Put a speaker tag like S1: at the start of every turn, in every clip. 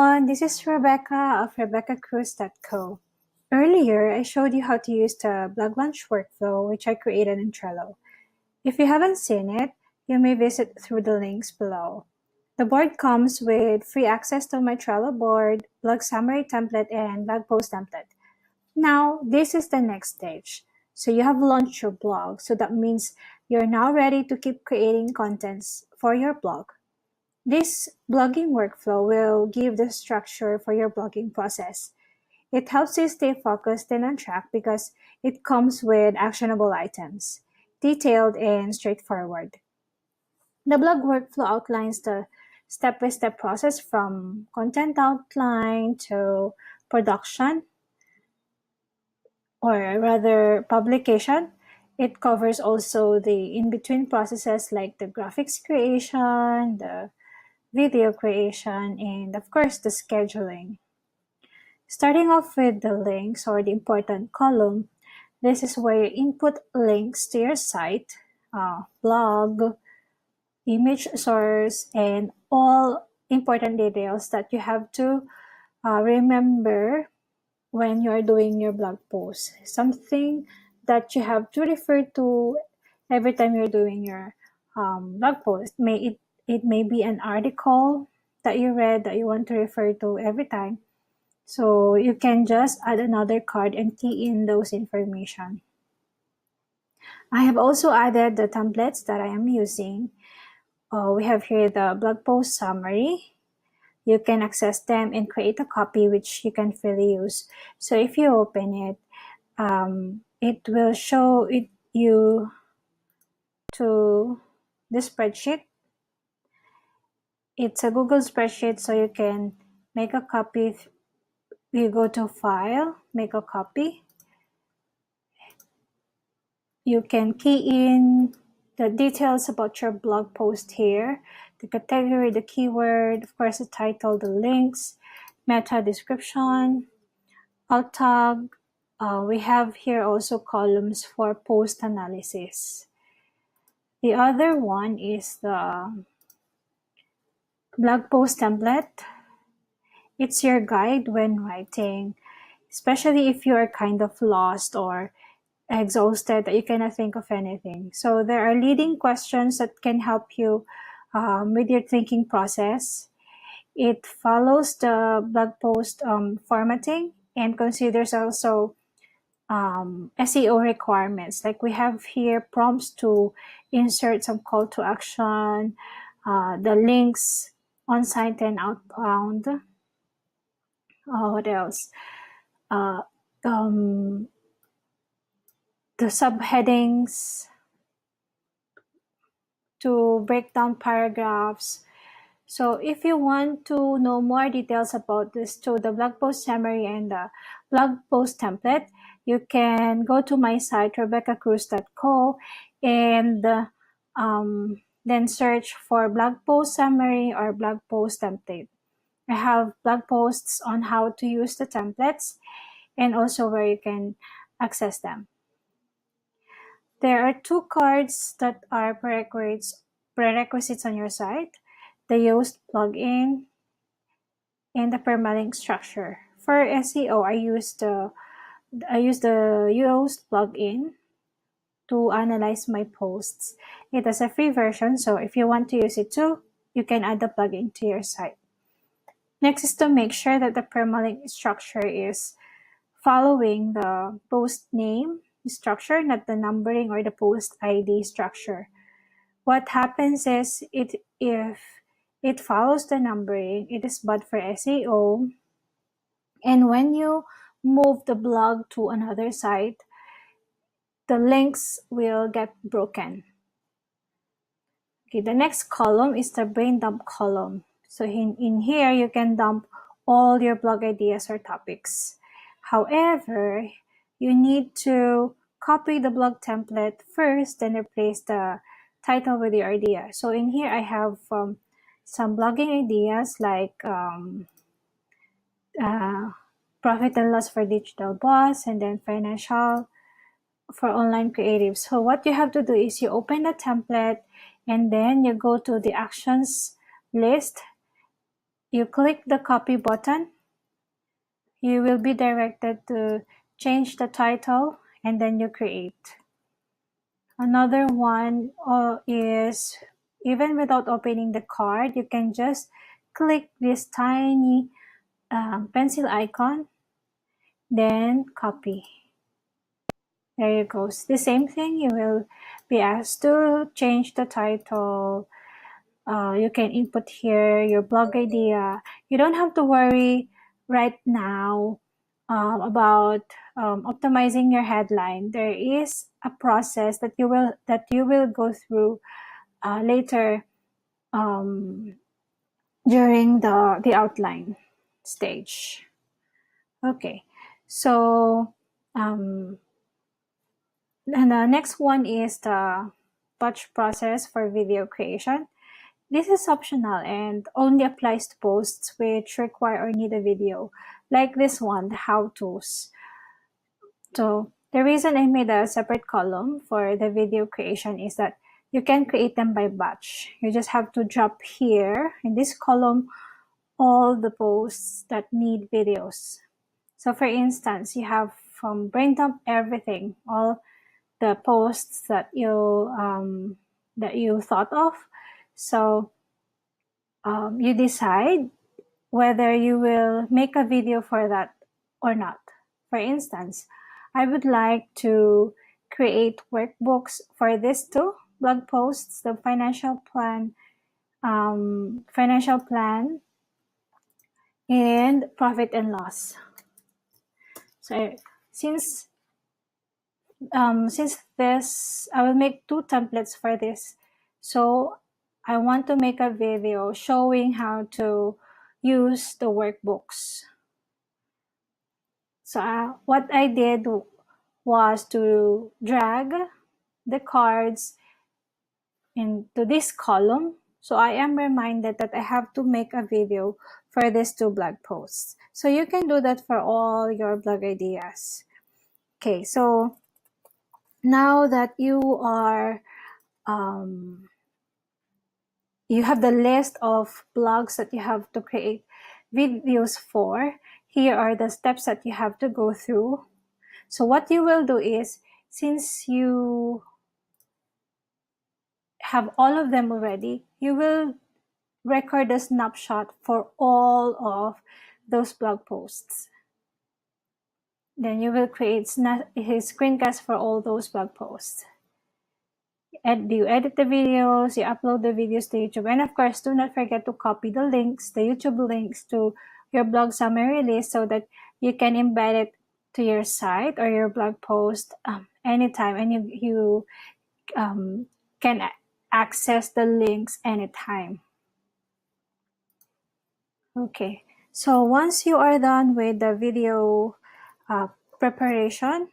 S1: everyone, this is Rebecca of RebeccaCruz.co. Earlier, I showed you how to use the blog launch workflow, which I created in Trello. If you haven't seen it, you may visit through the links below. The board comes with free access to my Trello board, blog summary template, and blog post template. Now, this is the next stage. So you have launched your blog, so that means you're now ready to keep creating contents for your blog. This blogging workflow will give the structure for your blogging process. It helps you stay focused and on track because it comes with actionable items, detailed and straightforward. The blog workflow outlines the step-by-step process from content outline to production, or rather publication. It covers also the in-between processes like the graphics creation, the video creation, and of course the scheduling. Starting off with the links or the important column, this is where you input links to your site, blog, image source, and all important details that you have to remember when you're doing your blog post. Something that you have to refer to every time you're doing your blog post. It may be an article that you read that you want to refer to every time. So you can just add another card and key in those information. I have also added the templates that I am using. We have here the blog post summary. You can access them and create a copy which you can freely use. So if you open it, it will show you to the spreadsheet. It's a Google spreadsheet, so you can make a copy. You go to File, make a copy. You can key in the details about your blog post here, the category, the keyword, of course the title, the links, meta description, alt tag. We have here also columns for post analysis. The other one is the blog post template. It's your guide when writing, especially if you are kind of lost or exhausted that you cannot think of anything. So there are leading questions that can help you with your thinking process. It follows the blog post formatting and considers also SEO requirements. Like we have here prompts to insert some call to action, the links on site and outbound. What else? The subheadings to break down paragraphs. So if you want to know more details about this, to the blog post summary and the blog post template, you can go to my site, RebeccaCruz.co, and then search for blog post summary or blog post template. I have blog posts on how to use the templates and also where you can access them. There are two cards that are prerequisites on your site: the Yoast plugin and the permalink structure. For SEO, I use the Yoast plugin to analyze my posts. It has a free version, so if you want to use it too, you can add the plugin to your site. Next is to make sure that the permalink structure is following the post name structure, not the numbering or the post ID structure. What happens is if it follows the numbering, it is bad for SEO. And when you move the blog to another site, the links will get broken. Okay, the next column is the brain dump column. So in here, you can dump all your blog ideas or topics. However, you need to copy the blog template first, then replace the title with your idea. So in here, I have some blogging ideas like profit and loss for digital boss, and then financial for online creatives. So what you have to do is you open the template and then you go to the actions list you click the copy button, you will be directed to change the title, and then you create. Another one is, even without opening the card, you can just click this tiny pencil icon, then copy. There you go. The same thing, you will be asked to change the title. You can input here your blog idea. You don't have to worry right now about optimizing your headline. There is a process that you will go through later during the outline stage. Okay, so and the next one is the batch process for video creation. This is optional and only applies to posts which require or need a video, like this one, the how-tos. So the reason I made a separate column for the video creation is that you can create them by batch. You just have to drop here in this column all the posts that need videos. So for instance, you have from brain dump everything, all the posts that you thought of. So you decide whether you will make a video for that or not. For instance, I would like to create workbooks for these two blog posts, the financial plan and profit and loss. So since this, I will make two templates for this. So I want to make a video showing how to use the workbooks. So what I did was to drag the cards into this column. So I am reminded that I have to make a video for these two blog posts. So you can do that for all your blog ideas. Okay, so now that you are you have the list of blogs that you have to create videos for, here are the steps that you have to go through. So what you will do is, since you have all of them already, you will record a snapshot for all of those blog posts. Then you will create his screencast for all those blog posts. You edit the videos, you upload the videos to YouTube, and of course, do not forget to copy the links, the YouTube links to your blog summary list so that you can embed it to your site or your blog post anytime, and you can access the links anytime. Okay, so once you are done with the video preparation,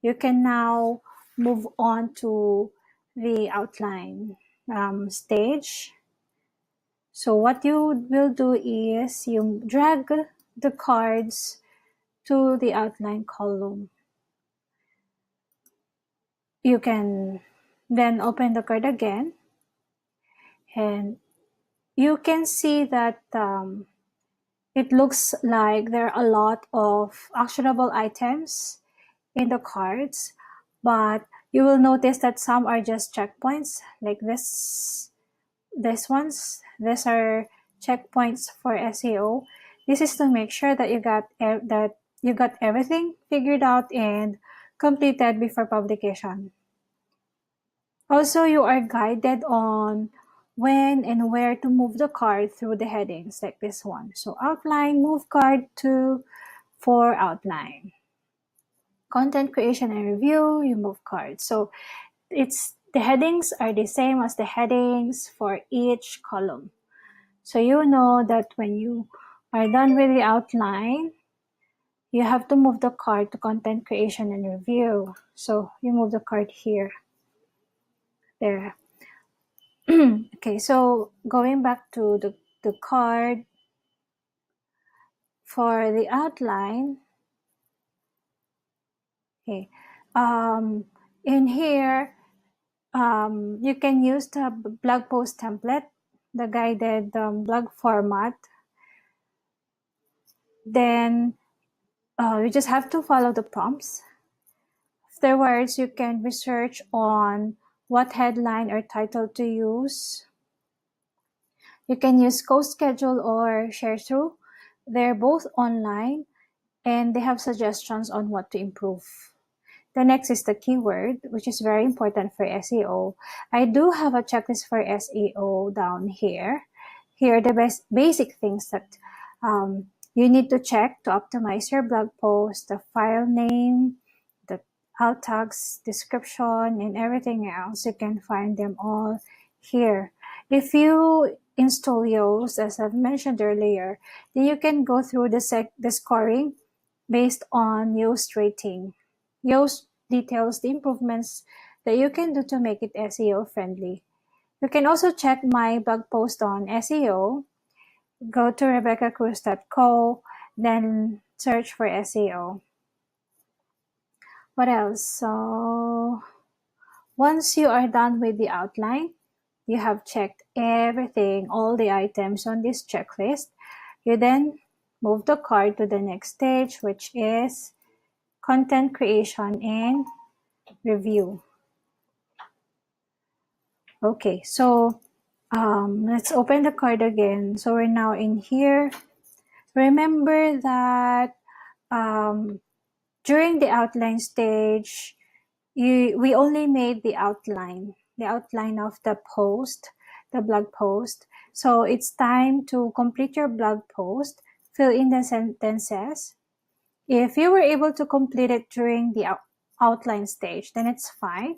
S1: you can now move on to the outline stage. So what you will do is you drag the cards to the outline column. You can then open the card again, and you can see that it looks like there are a lot of actionable items in the cards, but you will notice that some are just checkpoints, like these ones. These are checkpoints for SEO. This is to make sure that you got everything figured out and completed before publication. Also, you are guided on when and where to move the card through the headings, like this one. So outline, move card to for outline. Content creation and review, you move cards. So the headings are the same as the headings for each column. So you know that when you are done with the outline, you have to move the card to content creation and review. So you move the card here. There. Okay, so going back to the card for the outline. Okay. In here, you can use the blog post template. the guided blog format, then you just have to follow the prompts. Afterwards, you can research on what headline or title to use. You can use co-schedule or share through. They're both online and they have suggestions on what to improve. The next is the keyword, which is very important for SEO. I do have a checklist for SEO down here. Here are the basic things that you need to check to optimize your blog post: the file name, the alt tags, description, and everything else. You can find them all here. If you install Yoast, as I've mentioned earlier, then you can go through the scoring based on Yoast rating. Yoast details the improvements that you can do to make it SEO friendly. You can also check my blog post on SEO. Go to rebeccacruz.co, then search for SEO. What else? So once you are done with the outline, you have checked everything, all the items on this checklist. You then move the card to the next stage, which is content creation and review. Okay, so let's open the card again. So we're now in here. Remember that during the outline stage, we only made the outline of the post, the blog post. So it's time to complete your blog post, fill in the sentences. If you were able to complete it during the outline stage, then it's fine.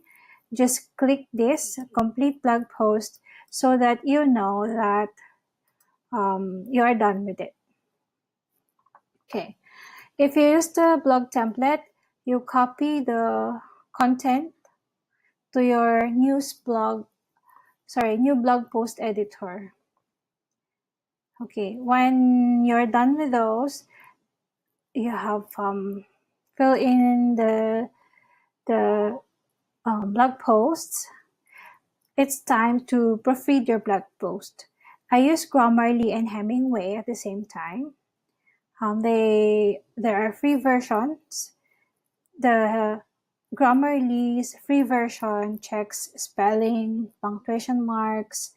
S1: Just click this complete blog post so that you know that you are done with it. Okay. If you use the blog template, you copy the content to your new blog post editor. Okay. When you're done with those, you have fill in the blog posts. It's time to proofread your blog post. I use Grammarly and Hemingway at the same time. There are free versions. The Grammarly's free version checks spelling, punctuation marks,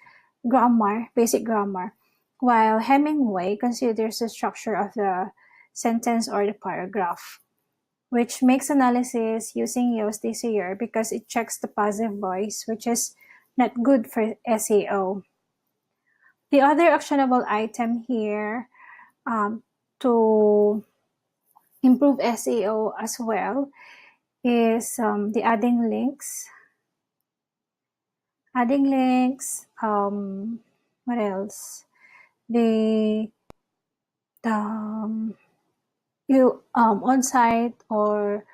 S1: grammar, basic grammar, while Hemingway considers the structure of the sentence or the paragraph, which makes analysis using Yoast easier because it checks the passive voice, which is not good for SEO. The other actionable item here to improve SEO as well is the adding links. Adding links, what else? You on-site or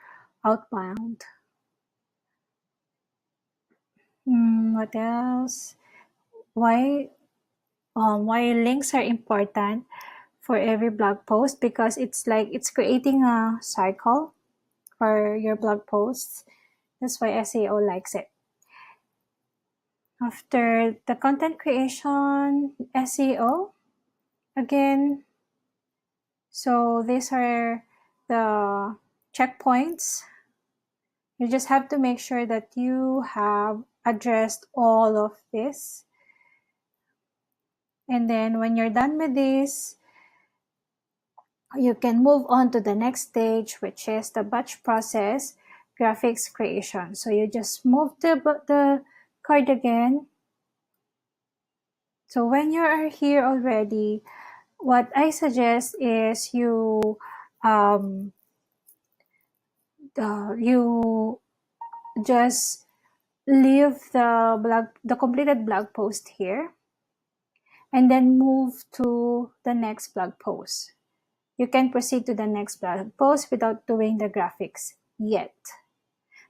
S1: outbound. What else? Why links are important for every blog post? Because it's creating a cycle for your blog posts. That's why SEO likes it. After the content creation, SEO again. So these are the checkpoints. You just have to make sure that you have addressed all of this. And then when you're done with this, you can move on to the next stage, which is the batch process graphics creation. So you just move the card again. So when you are here already, what I suggest is you just leave the completed blog post here and then move to the next blog post. You can proceed to the next blog post without doing the graphics yet,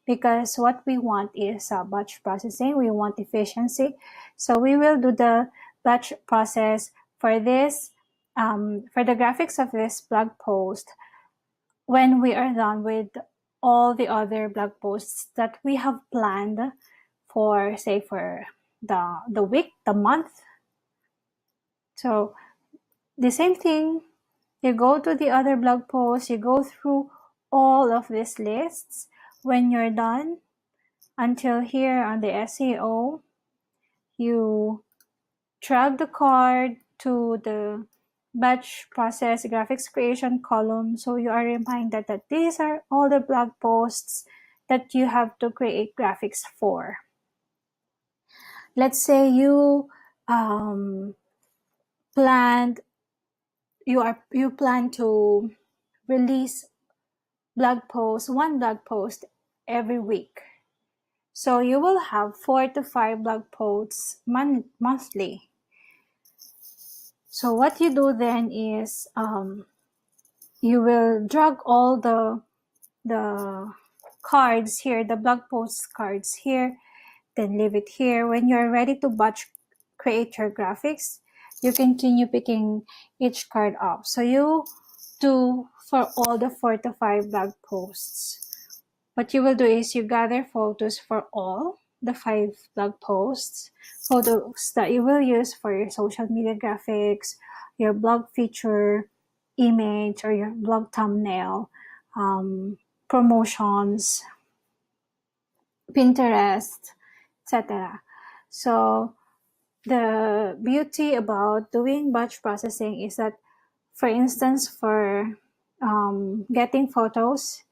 S1: because what we want is batch processing. We want efficiency. So we will do the batch process for this, for the graphics of this blog post when we are done with all the other blog posts that we have planned for, say, for the week, the month, So the same thing, you go to the other blog posts, you go through all of these lists. When you're done, until here on the SEO, you drag the card to the batch process graphics creation column, so you are reminded that these are all the blog posts that you have to create graphics for. Let's say you plan to release one blog post every week. So you will have 4 to 5 blog posts monthly. So what you do then is you will drag all the cards here, the blog post cards here, then leave it here. When you're ready to batch create your graphics, you continue picking each card up. So you do for all the 4 to 5 blog posts. What you will do is you gather photos for all the 5 blog posts, photos that you will use for your social media graphics, your blog feature image, or your blog thumbnail, promotions, Pinterest, etc. So the beauty about doing batch processing is that, for instance, for getting photos,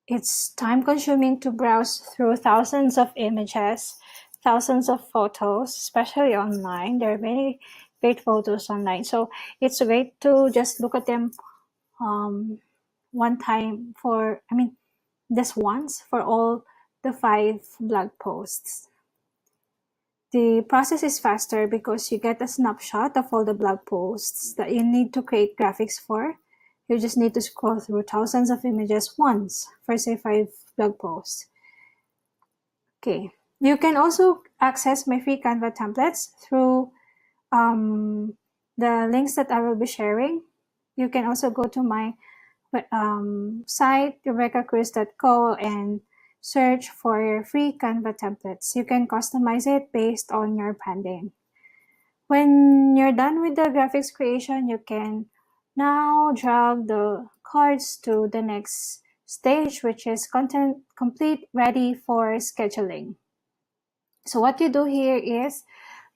S1: it's time consuming to browse through thousands of images, thousands of photos, especially online. There are many great photos online. So it's great to just look at them just once for all the 5 blog posts. The process is faster because you get a snapshot of all the blog posts that you need to create graphics for. You just need to scroll through thousands of images once for, say, 5 blog posts. Okay. You can also access my free Canva templates through the links that I will be sharing. You can also go to my site, RebeccaCruz.co, and search for your free Canva templates. You can customize it based on your branding. When you're done with the graphics creation, you can now drag the cards to the next stage, which is content complete, ready for scheduling. So what you do here is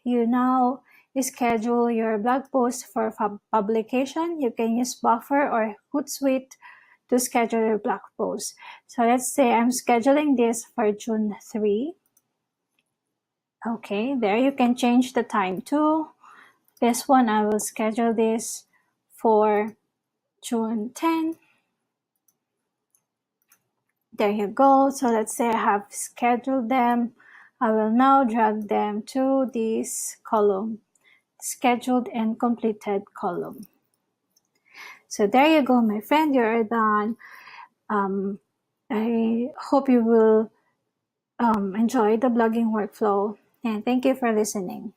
S1: you now schedule your blog post for publication. You can use Buffer or Hootsuite to schedule your blog post. So let's say I'm scheduling this for June 3. Okay, there you can change the time too. This one, I will schedule this for June 10. There you go. So let's say I have scheduled them. I will now drag them to this column, scheduled and completed column. So there you go, my friend, you're done. I hope you will enjoy the blogging workflow, and thank you for listening.